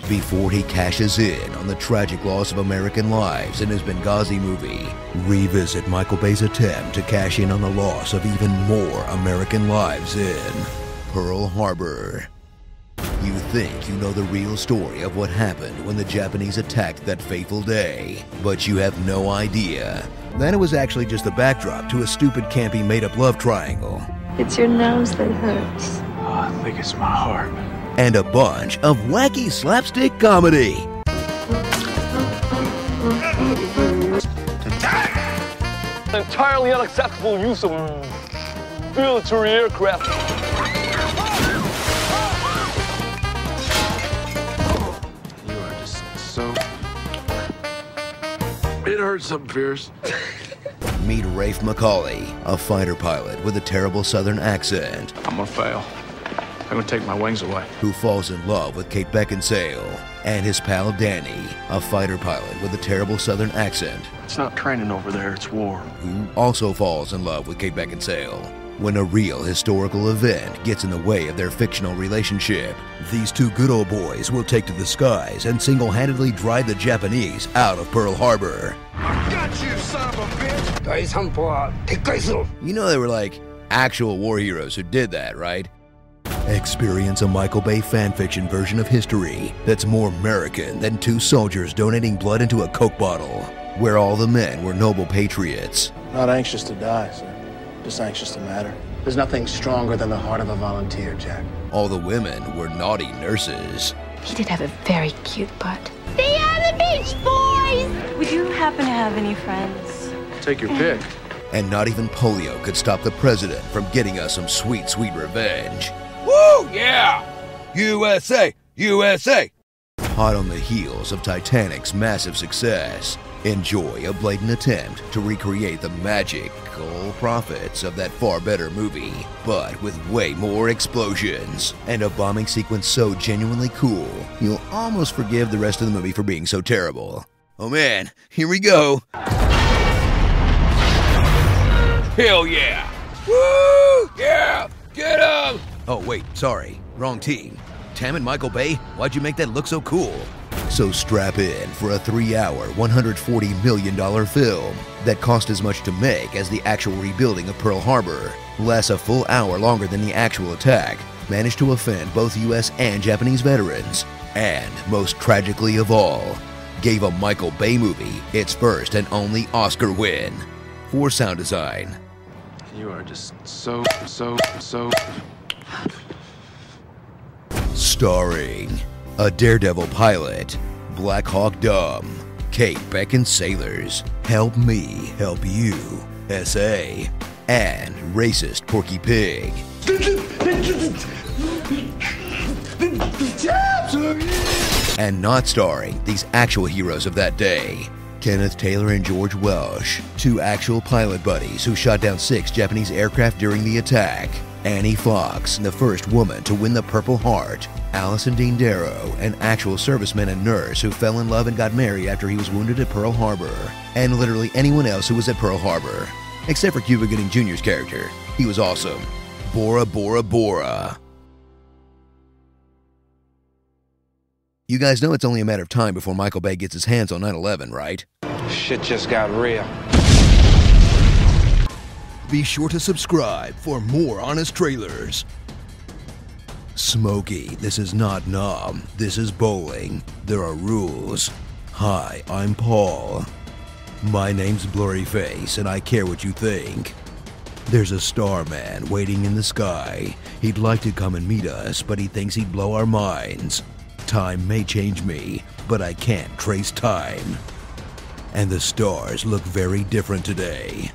before he cashes in on the tragic loss of American lives in his Benghazi movie. Revisit Michael Bay's attempt to cash in on the loss of even more American lives in Pearl Harbor. You think you know the real story of what happened when the Japanese attacked that fateful day, but you have no idea that it was actually just the backdrop to a stupid, campy, made-up love triangle. It's your nose that hurts. Oh, I think it's my heart. And a bunch of wacky slapstick comedy. Entirely unacceptable use of military aircraft. You are just so... It hurts up, Pierce. Meet Rafe McCauley, a fighter pilot with a terrible southern accent. I'm gonna fail. I'm gonna take my wings away. Who falls in love with Kate Beckinsale, and his pal Danny, a fighter pilot with a terrible southern accent. It's not training over there, it's war. Who also falls in love with Kate Beckinsale. When a real historical event gets in the way of their fictional relationship, these two good old boys will take to the skies and single-handedly drive the Japanese out of Pearl Harbor. I got you, son of a bitch! You know they were like actual war heroes who did that, right? Experience a Michael Bay fanfiction version of history that's more American than two soldiers donating blood into a Coke bottle, where all the men were noble patriots. Not anxious to die, sir. Just anxious to matter. There's nothing stronger than the heart of a volunteer, Jack. All the women were naughty nurses. He did have a very cute butt. They are the Beach Boys! Would you happen to have any friends? Take your pick. And not even polio could stop the president from getting us some sweet, sweet revenge. Woo, yeah! USA! USA! Hot on the heels of Titanic's massive success, enjoy a blatant attempt to recreate the magical profits of that far better movie, but with way more explosions and a bombing sequence so genuinely cool, you'll almost forgive the rest of the movie for being so terrible. Oh man, here we go. Hell yeah! Woo! Yeah! Get him! Oh wait, sorry, wrong team. Tam and Michael Bay, why'd you make that look so cool? So strap in for a 3-hour, $140 million film that cost as much to make as the actual rebuilding of Pearl Harbor, lasts a full hour longer than the actual attack, managed to offend both US and Japanese veterans, and most tragically of all, gave a Michael Bay movie its first and only Oscar win for sound design. You are just so... Starring a daredevil pilot, Black Hawk Dumb, Kate Beckinsale, Help Me, Help You, S.A., and racist Porky Pig. And not starring these actual heroes of that day, Kenneth Taylor and George Welsh, two actual pilot buddies who shot down 6 Japanese aircraft during the attack, Annie Fox, the first woman to win the Purple Heart, Allison Dean Darrow, an actual serviceman and nurse who fell in love and got married after he was wounded at Pearl Harbor, and literally anyone else who was at Pearl Harbor, except for Cuba Gooding Jr.'s character. He was awesome. Bora Bora Bora. You guys know it's only a matter of time before Michael Bay gets his hands on 9/11, right? Shit just got real. Be sure to subscribe for more honest trailers. Smokey, this is not Nom. This is bowling. There are rules. Hi, I'm Paul. My name's Blurryface, and I care what you think. There's a starman waiting in the sky. He'd like to come and meet us, but he thinks he'd blow our minds. Time may change me, but I can't trace time. And the stars look very different today.